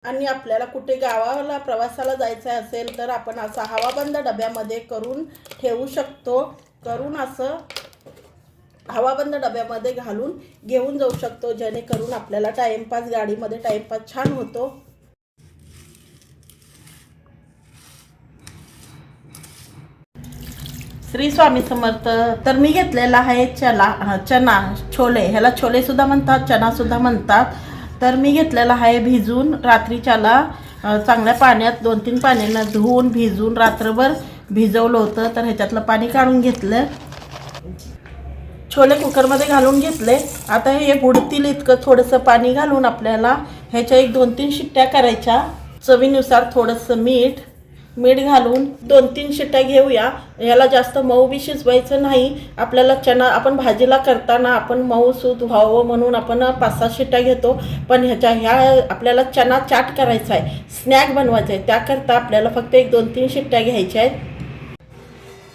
आणि आपल्याला कुठे गावाला प्रवासाला जायचं असेल तर आपण असा हवाबंद डब्यामध्ये करून ठेवू शकतो. करून असं हवाबंद डब्यामध्ये घालून घेऊन जाऊ शकतो, जेणेकरून आपल्याला टाइमपास, गाडीमध्ये टाइमपास छान होतो. श्री स्वामी समर्थ. तर मी घेतलेला आहे चना छोले, ह्याला छोले सुद्धा म्हणतात, चना सुद्धा म्हणतात. तर मी घेतलेला आहे भिजून रात्रीच्याला चांगल्या पाण्यात 2-3 पाण्यानं धुवून भिजून रात्रभर भिजवलं होतं. तर ह्याच्यातलं पाणी काढून घेतलं. छोले कुकरमध्ये घालून घेतले. आता हे बुडतील इतकं थोडंसं पाणी घालून आपल्याला ह्याच्या 1-2-3 शिट्ट्या करायच्या. चवीनुसार थोडंसं मीठ घालून 2-3 शिट्ट्या घेऊया. ह्याला जास्त मऊ बी शिजवायचं नाही. आपल्याला चना आपण भाजीला करताना आपण मऊसूत व्हावं म्हणून आपण 5-6 शिट्ट्या घेतो, पण ह्या आपल्याला चना चाट करायचा आहे, स्नॅक बनवायचा आहे. त्याकरता आपल्याला फक्त 1-2-3 शिट्ट्या घ्यायच्या आहेत.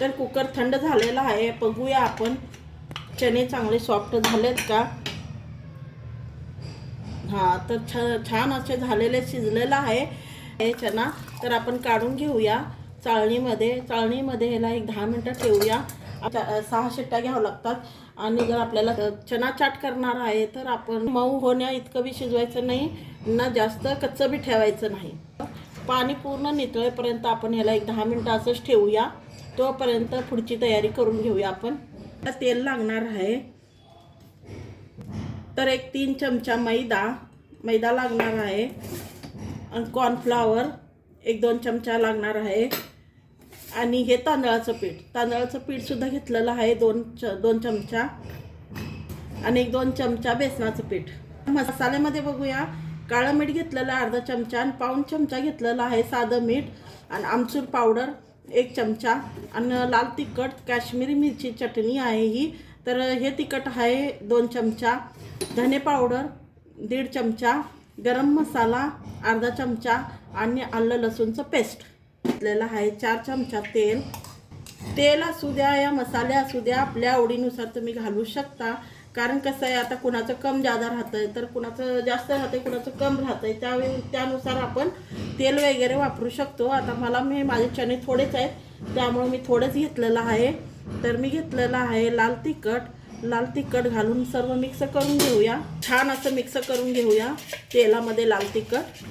तर कुकर थंड झालेला आहे. बघूया आपण चणे चांगले सॉफ्ट झालेत का. हां, तर छान असे झालेले शिजलेला आहे चना. तर आपण काढून घेऊया चाळणीमध्ये ह्याला 10 मिनटं ठेवूया. 6 शिट्ट्या घ्यावं लागतात. आणि जर आपल्याला चना चाट करणार आहे तर आपण मऊ होण्या इतकं बी शिजवायचं नाही ना, जास्त कच्चं बी ठेवायचं नाही. पाणी पूर्ण नितळेपर्यंत आपण ह्याला 10 मिनटं असंच ठेवूया. तोपर्यंत पुढची तयारी करून घेऊया आपण. तेल लागणार आहे. तर 3 चमचा मैदा लागणार आहे. आणि कॉर्नफ्लॉवर 1-2 चमचा लागणार आहे. आणि हे तांदळाचं पीठ सुद्धा घेतलेलं आहे 2 चमचा. आणि 1-2 चमचा बेसनाचं पीठ. मसाल्यामध्ये बघूया. काळं मीठ घेतलेलं अर्धा चमचा आणि पाऊण चमचा घेतलेलं आहे साधं मीठ. आणि आमचूर पावडर 1 चमचा. आणि लाल तिखट काश्मीरी मिरची चटणी आहे ही. तर हे तिखट आहे 2 चमचा. धने पावडर 1.5 चमचा. गरम मसाला अर्धा चमचा. आणि आलं लसूणचं पेस्ट घेतलेलं आहे. 4 चमचा तेल असू द्या या मसाले असू द्या, आपल्या आवडीनुसार तुम्ही घालू शकता. कारण कसं आहे, आता कुणाचं कम जादा राहतं आहे, तर कुणाचं जास्त राहतं आहे, कुणाचं कम राहतं आहे. त्यानुसार आपण तेल वगैरे वापरू शकतो. आता माझे चणे थोडेच आहेत, त्यामुळे मी थोडेच घेतलेलं आहे. तर मी घेतलेलं आहे लाल तिखट घालून सर्व मिक्स करून घेऊया. छान असं मिक्स करून घेऊया तेलामध्ये लाल तिखट.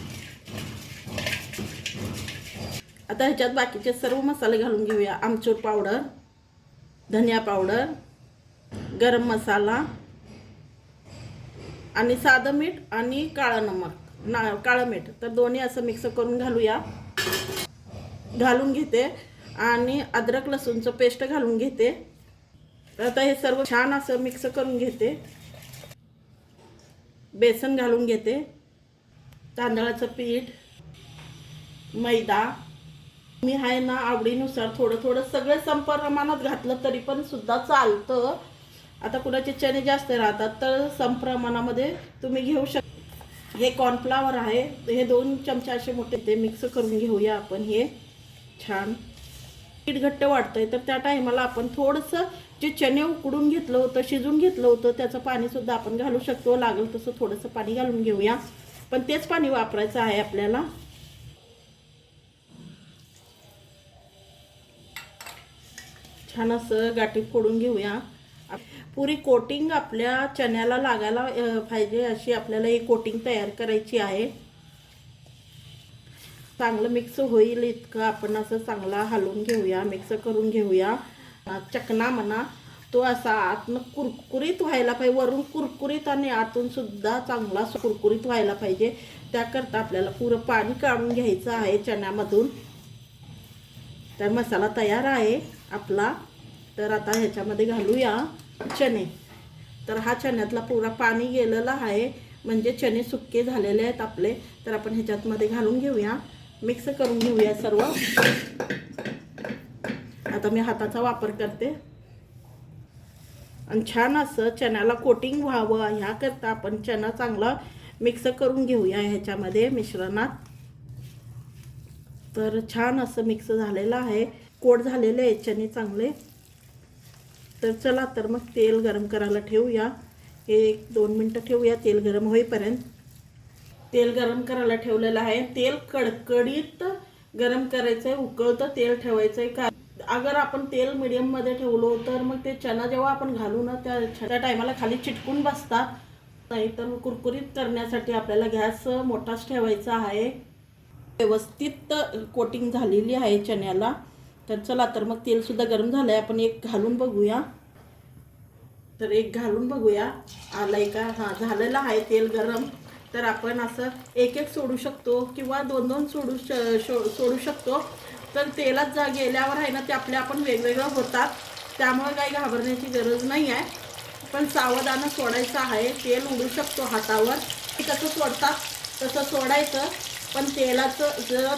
आता ह्याच्यात बाकीचे सर्व मसाले घालून घेऊया. आमचूर पावडर, धनिया पावडर, गरम मसाला आणि साधं मीठ आणि काळं मीठ. तर दोन्ही असं मिक्स करून घालून घेते. आणि अद्रक लसूणचं पेस्ट घालून घेते. तर आता हे सर्व छान असं मिक्स करून घेते. बेसन घालून घेते, तांदळाचं पीठ, मैदा. मी आहे ना आवडीनुसार थोडं सगळं समप्रमाणात घातलं तरी पण सुद्धा चालतं. आता कुणाचे चणे जास्त राहतात तर समप्रमाणामध्ये तुम्ही घेऊ शकता. हे कॉर्नफ्लॉवर आहे, हे 2 चमचे असे मोठे ते मिक्स करून घेऊया आपण. हे छान पीठ घट्ट वाटतंय तर त्या टायमाला आपण थोडंसं जे चणे उकडून घेतलं होतं, शिजून घेतलं होतं, त्याचं पाणीसुद्धा आपण घालू शकतो. लागेल तसं थोडंसं पाणी घालून घेऊया, पण तेच पाणी वापरायचं आहे आपल्याला. छान असं गाठी फोडून घेऊया. पुरी कोटिंग आपल्या चण्याला लागायला पाहिजे अशी आपल्याला ही कोटिंग तयार करायची आहे. चांगलं मिक्स होईल इतकं आपण असं चांगला हलवून घेऊया, मिक्स करून घेऊया. चकना म्हणा तो असा आतनं कुरकुरीत व्हायला पाहिजे, वरून कुरकुरीत आणि आतून सुद्धा चांगला कुरकुरीत व्हायला पाहिजे. त्याकरता आपल्याला पुरं पाणी काढून घ्यायचं आहे चण्यामधून. तर मसाला तयार आहे आपला. तर आता ह्याच्यामध्ये घालूया चणे. तर हा चण्यातला पुरा पाणी गेलेला आहे, म्हणजे चणे सुक्के झालेले आहेत आपले. तर आपण ह्याच्यामध्ये घालून घेऊया, मिक्स करून घेऊया सर्व. आता मी हाताचा वापर करते. आणि छान असं चण्याला कोटिंग व्हावं ह्याकरता आपण चणा चांगला मिक्स करून घेऊया ह्याच्यामध्ये मिश्रणात. तर छान असं मिक्स झालेलं आहे, कोट झालेले आहेत चणे चांगले. तर चला तर मग तेल गरम करायला ठेवूया. 1-2 मिनटं ठेवूया तेल गरम होईपर्यंत. तेल गरम करायला ठेवलेलं आहे. तेल कडकडीत गरम करायचं आहे, उकळतं तेल ठेवायचं आहे. का अगर आपण तेल मीडियममध्ये ठेवलो तर मग ते चना जेव्हा आपण घालू ना त्या टायमाला खाली चिटकून बसतात. नाही तर कुरकुरीत करण्यासाठी आपल्याला गॅस मोठाच ठेवायचा आहे. व्यवस्थित कोटिंग झालेली आहे चण्याला. तर चला तर मग तेलसुद्धा गरम झालं आहे. आपण एक घालून बघूया. तर एक घालून बघूया आलंय का. हां, झालेलं आहे तेल गरम. तर आपण असं एक एक सोडू शकतो किंवा दोन दोन सोडू शकतो. तर तेलात गेल्यावर आहे ना ते आपण वेगवेगळं होतात. त्यामुळे काही घाबरण्याची गरज नाही आहे. पण सावधानं सोडायचं आहे. तेल उडू शकतो हातावर. कसं सोडतात तसं सोडायचं. पण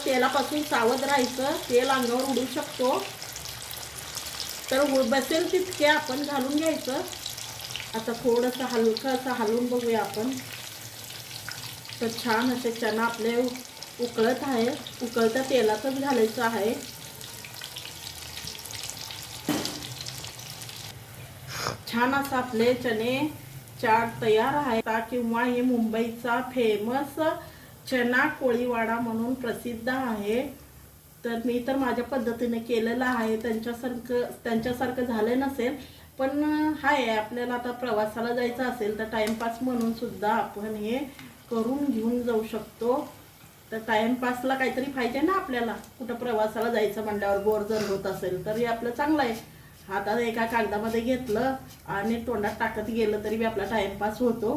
तेलापासून सावध राहायचं. तेल अंगावर उडू शकतो. तर बसेल तितके आपण घालून घ्यायचं. आता थोडंसं हलकं हलवून बघूया आपण. तर छान असे चना आपले उकळत आहे. उकळत्या तेलातच घालायचं आहे. छान असं आपले चणे चाट तयार आहे. किंवा हे मुंबईचा फेमस चना कोळीवाडा म्हणून प्रसिद्ध आहे. तर मी तर माझ्या पद्धतीने केलेलं आहे. त्यांच्यासारखं झालं नसेल, पण हाय आपल्याला आता प्रवासाला जायचं असेल तर टाइमपास म्हणून सुद्धा आपण हे करून घेऊन जाऊ शकतो. तर टाइमपासला काहीतरी पाहिजे ना आपल्याला. कुठं प्रवासाला जायचं म्हणल्यावर बोर जर होत असेल तर हे आपलं चांगलं आहे. हातात एका कागदामध्ये घेतलं आणि तोंडात टाकत गेलं तरी बी आपला टाइमपास होतो.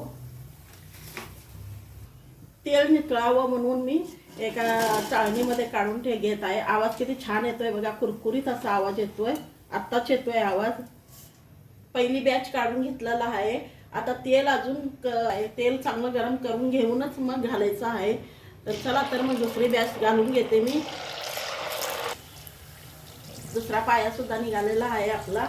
तेल नितळावं म्हणून मी एका चाळणीमध्ये काढून घेत आहे. आवाज किती छान येतोय बघा. कुरकुरीत असा आवाज येतोय. आत्ताच येतोय आवाज. पहिली बॅच काढून घेतलेला आहे. आता तेल अजून तेल चांगलं गरम करून घेऊनच मग घालायचं आहे. तर चला तर मग दुसरी बॅच घालून घेते मी. दुसरा पाया सुद्धा निघालेला आहे आपला.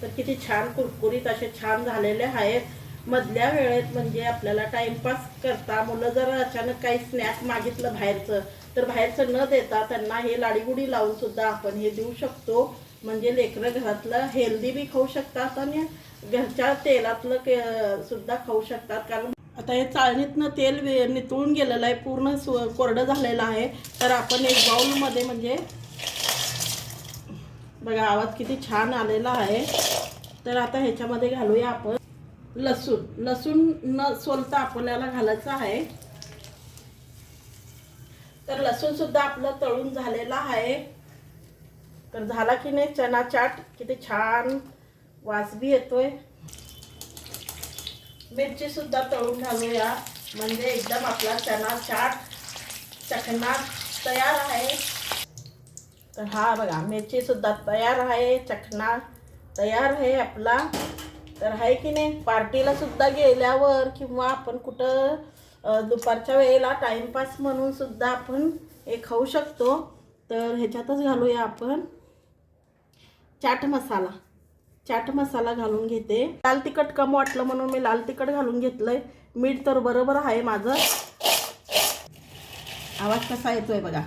तर किती छान कुरकुरीत असे छान झालेले आहेत. मधल्या वेळेत म्हणजे आपल्याला टाइमपास करता मुलं जर अचानक काही स्नॅक मागितलं बाहेरचं तर बाहेरचं न देता त्यांना हे लाडीगुडी लावून सुद्धा आपण हे देऊ शकतो. म्हणजे लेकरं घरातलं हेल्दी बी खाऊ शकतात आणि घरच्या तेलातलं सुद्धा खाऊ शकतात. कारण आता हे चाळणीतनं तेल नितळून गेलेलं आहे. पूर्ण कोरडं झालेलं आहे. तर आपण एक बाउलमध्ये म्हणजे बघा आवाज किती छान आलेला आहे. तर आता ह्याच्यामध्ये घालूया आपण लसूण न सोलता आपल्याला घालायचं आहे. तर लसूण सुद्धा आपलं तळून झालेला आहे. तर झाला की नाही चना चाट. किती छान वास बी येतोय. मिरची सुद्धा तळून घालूया म्हणजे एकदम आपला चना चाट चखना तयार आहे. तर हा बघा मिरची सुद्धा तयार आहे. चखना तयार आहे आपला. तर आहे की नाही. पार्टीला सुद्धा गेल्यावर किंवा आपण कुठं दुपारच्या वेळेला टाइमपास म्हणून सुद्धा आपण हे खाऊ शकतो. तर ह्याच्यातच घालूया आपण चाट मसाला घालून घेते. लाल तिखट कम वाटलं म्हणून मी लाल तिखट घालून घेतलंय. मीठ तर बरोबर आहे माझं. आवाज कसा येतोय बघा.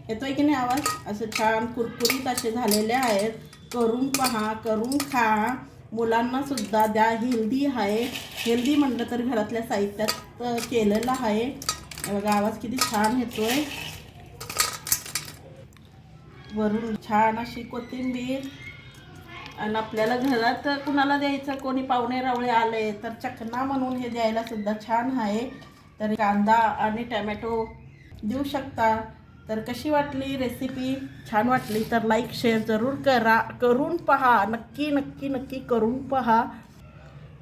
येतोय की नाही आवाज. असं छान कुरकुरीत असे झालेले आहेत. करून पहा, करून खा. मुलांना सुद्धा द्या. हेल्दी आहे. हेल्दी म्हटलं तर घरातल्या साहित्यात केलेलं आहे. बघा आवाज किती छान येतोय. वरून छान अशी कोथिंबीर. आणि आपल्याला घरात कुणाला द्यायचं कोणी पाहुणे रावळे आले तर चखना म्हणून हे द्यायला सुद्धा छान आहे. तर कांदा आणि टमॅटो देऊ शकता. तर कशी वाटली रेसिपी. छान वाटली तर लाईक शेअर जरूर करा. करून पहा. नक्की नक्की नक्की करून पहा.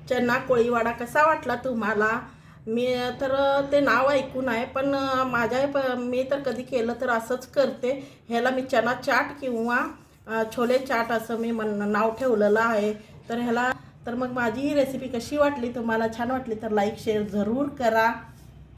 चना कोळीवाडा कसा वाटला तुम्हाला. मी तर ते नाव ऐकून आहे पण मी तर कधी केलं तर असंच करते. ह्याला मी चना चाट किंवा छोले चाट असं मी नाव ठेवलेलं आहे. तर ह्याला तर मग माझी ही रेसिपी कशी वाटली तुम्हाला. छान वाटली तर लाईक शेअर जरूर करा.